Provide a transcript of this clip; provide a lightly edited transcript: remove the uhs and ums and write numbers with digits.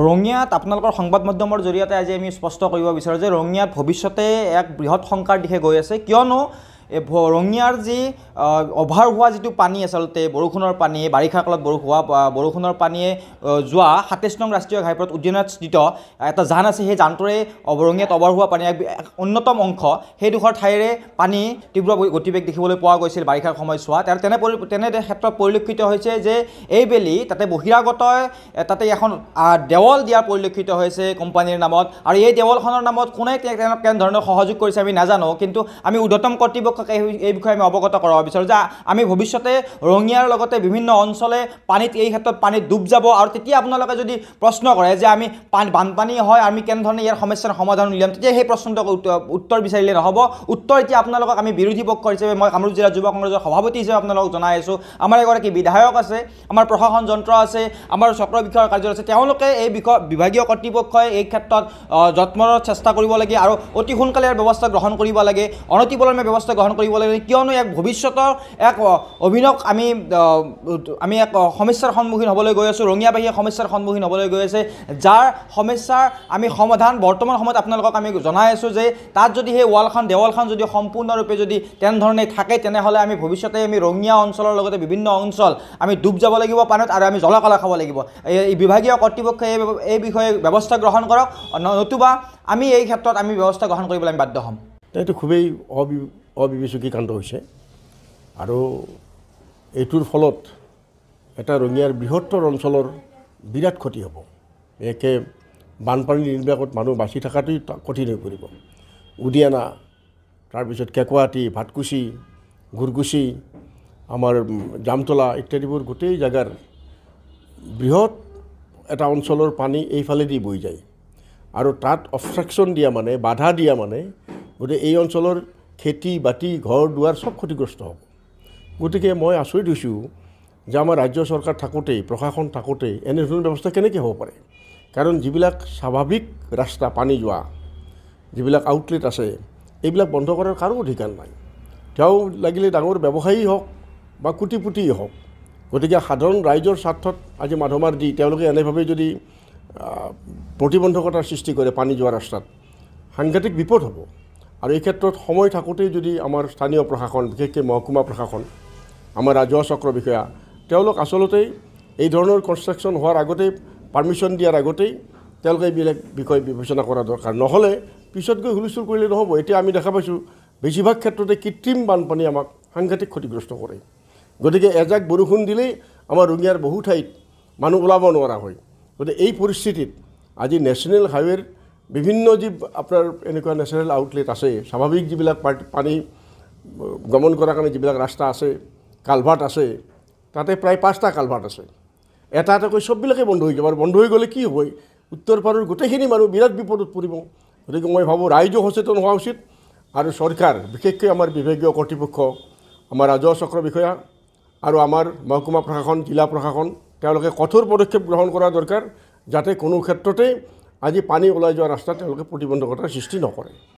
ৰঙিয়াত আপোনালোকৰ সংবাদ মাধ্যমৰ জৰিয়তে আজি আমি স্পষ্ট কৰিব বিচাৰোঁ যে ৰঙিয়াত ভৱিষ্যতে এক বৃহৎ শংকাৰ দিশে গৈ আছে, কিয়নো ৰঙিয়াৰ যি অভাৰ হোৱা যিটো পানী আচলতে বৰষুণৰ পানী, বাৰিষা কালত বৰষুণৰ পানীয়ে যোৱা ২৭ নং ৰাষ্ট্ৰীয় ঘাইপথ উদ্যানত স্থিত এটা জান আছে। সেই জানটোৰে ৰঙিয়াত অভাৰ হোৱা পানী এক অন্যতম অংশ। সেইডোখৰ ঠাইৰে পানী তীব্ৰ গতিবেগ দেখিবলৈ পোৱা গৈছিল বাৰিষাৰ সময়ছোৱাত। আৰু তেনে ক্ষেত্ৰত পৰিলক্ষিত হৈছে যে এইবেলি তাতে বহিৰাগত তাতে এখন দেৱাল দিয়া পৰিলক্ষিত হৈছে কোম্পানীৰ নামত। আৰু এই দেৱালখনৰ নামত কোনে কেনেধৰণৰ সহযোগ কৰিছে আমি নাজানো, কিন্তু আমি ঊৰ্ধ্বতম কৰ্তৃপক্ষক এই বিষয়ে আমি অৱগত কৰাব বিচাৰোঁ যে আমি ভৱিষ্যতে ৰঙিয়াৰ লগতে বিভিন্ন অঞ্চলে এই ক্ষেত্ৰত পানীত ডুব যাব। আৰু তেতিয়া আপোনালোকে যদি প্ৰশ্ন কৰে যে আমি বানপানী হয় আমি কেনেধৰণে ইয়াৰ সমস্যাৰ সমাধান উলিয়াম, তেতিয়া সেই প্ৰশ্নটোক উত্তৰ বিচাৰিলে নহ'ব। উত্তৰ এতিয়া আপোনালোকক আমি বিৰোধী পক্ষ হিচাপে, মই কামৰূপ জিলা যুৱ কংগ্ৰেছৰ সভাপতি হিচাপে আপোনালোকক জনাই আছোঁ। আমাৰ এগৰাকী বিধায়ক আছে, আমাৰ প্ৰশাসন যন্ত্ৰ আছে, আমাৰ চক্ৰ বিষয়াৰ কাৰ্যালয় আছে। তেওঁলোকে এই বিভাগীয় কৰ্তৃপক্ষই এই ক্ষেত্ৰত যত্নৰ চেষ্টা কৰিব লাগে আৰু অতি সোনকালে ইয়াৰ ব্যৱস্থা গ্ৰহণ কৰিব লাগে, অনতিপলমে ব্যৱস্থা গ্ৰহণ কৰিব লাগে, কিয়নো এক ভৱিষ্যতৰ এক অভিনৱ আমি এক সমস্যাৰ সন্মুখীন হ'বলৈ গৈ আছোঁ। ৰঙিয়াবাসীয়ে সমস্যাৰ সন্মুখীন হ'বলৈ গৈ আছে, যাৰ সমস্যাৰ আমি সমাধান বৰ্তমান সময়ত আপোনালোকক আমি জনাই আছোঁ যে তাত যদি সেই দেৱালখন যদি সম্পূৰ্ণৰূপে যদি তেনেধৰণে থাকে, তেনেহ'লে আমি ভৱিষ্যতে আমি ৰঙিয়া অঞ্চলৰ লগতে বিভিন্ন অঞ্চল আমি ডুব যাব লাগিব পানীত, আৰু আমি জলকালা খাব লাগিব। এই বিভাগীয় কৰ্তৃপক্ষই এই বিষয়ে ব্যৱস্থা গ্ৰহণ কৰক, নতুবা আমি এই ক্ষেত্ৰত আমি ব্যৱস্থা গ্ৰহণ কৰিবলৈ আমি বাধ্য হ'ম। এইটো খুবেই অবিবেচকী কাণ্ড হৈছে, আৰু এইটোৰ ফলত এটা ৰঙিয়াৰ বৃহত্তৰ অঞ্চলৰ বিৰাট ক্ষতি হ'ব। একে বানপানী নিৰ্বাকত মানুহ বাচি থকাটোই কঠিন হৈ পৰিব। উদিয়ানা, তাৰপিছত কেকুৱাহাটী, ভাটকুচি, গুৰগুচি, আমাৰ জামতলা ইত্যাদিবোৰ গোটেই জেগাৰ বৃহৎ এটা অঞ্চলৰ পানী এইফালেদি বৈ যায়, আৰু তাত অবষ্ট্ৰাকশ্যন দিয়া মানে বাধা দিয়া মানে গতিকে এই অঞ্চলৰ খেতি বাতি ঘৰ দুৱাৰ চব ক্ষতিগ্ৰস্ত হ'ব। গতিকে মই আচৰিত হৈছোঁ যে আমাৰ ৰাজ্য চৰকাৰ থাকোঁতেই, প্ৰশাসন থাকোঁতেই এনেধৰণৰ ব্যৱস্থা কেনেকৈ হ'ব পাৰে। কাৰণ যিবিলাক স্বাভাৱিক ৰাস্তা পানী যোৱা, যিবিলাক আউটলেট আছে, এইবিলাক বন্ধ কৰাৰ কাৰো অধিকাৰ নাই। তেওঁ লাগিলে ডাঙৰ ব্যৱসায়ী হওক বা কোটিপতিয়ে হওক। গতিকে সাধাৰণ ৰাইজৰ স্বাৰ্থত আজি মাধমাৰ দি তেওঁলোকে এনেভাৱে যদি প্ৰতিবন্ধকতাৰ সৃষ্টি কৰে পানী যোৱা ৰাস্তাত, সাংঘাতিক বিপদ হ'ব। আৰু এই ক্ষেত্ৰত সময় থাকোঁতেই যদি আমাৰ স্থানীয় প্ৰশাসন, বিশেষকৈ মহকুমা প্ৰশাসন, আমাৰ ৰাজহুৱা চক্ৰ বিষয়া, তেওঁলোক আচলতে এই ধৰণৰ কনষ্ট্ৰাকশ্যন হোৱাৰ আগতেই, পাৰ্মিশ্যন দিয়াৰ আগতেই তেওঁলোকে এইবিলাক বিষয় বিবেচনা কৰা দৰকাৰ। নহ'লে পিছত গৈ হুলস্থুল কৰিলে নহ'ব। এতিয়া আমি দেখা পাইছোঁ বেছিভাগ ক্ষেত্ৰতে কৃত্ৰিম বানপানী আমাক সাংঘাতিক ক্ষতিগ্ৰস্ত কৰে। গতিকে এজাক বৰষুণ দিলেই আমাৰ ৰঙিয়াৰ বহু ঠাইত মানুহ ওলাব নোৱাৰা হয়। গতিকে এই পৰিস্থিতিত আজি নেশ্যনেল হাইৱেৰ বিভিন্ন যি আপোনাৰ এনেকুৱা নেচাৰেল আউটলেট আছে, স্বাভাৱিক যিবিলাক পানী গমন কৰাৰ কাৰণে যিবিলাক ৰাস্তা আছে, কালভাৰ্ট আছে, তাতে প্ৰায় 5টা কালভাৰ্ট আছে। এটা এটাকৈ চববিলাকে বন্ধ হৈ যাব, আৰু বন্ধ হৈ গ'লে কি হ'ব, উত্তৰ পাৰৰ গোটেইখিনি মানুহ বিৰাট বিপদত পৰিব। গতিকে মই ভাবোঁ ৰাইজো সচেতন হোৱা উচিত, আৰু চৰকাৰ, বিশেষকৈ আমাৰ বিভাগীয় কৰ্তৃপক্ষ, আমাৰ ৰাজহুৱা চক্ৰ বিষয়া আৰু আমাৰ মহকুমা প্ৰশাসন, জিলা প্ৰশাসন, তেওঁলোকে কঠোৰ পদক্ষেপ গ্ৰহণ কৰা দৰকাৰ, যাতে কোনো ক্ষেত্ৰতে আজি পানী ওলাই যোৱা ৰাস্তাত তেওঁলোকে প্ৰতিবন্ধকতাৰ সৃষ্টি নকৰে।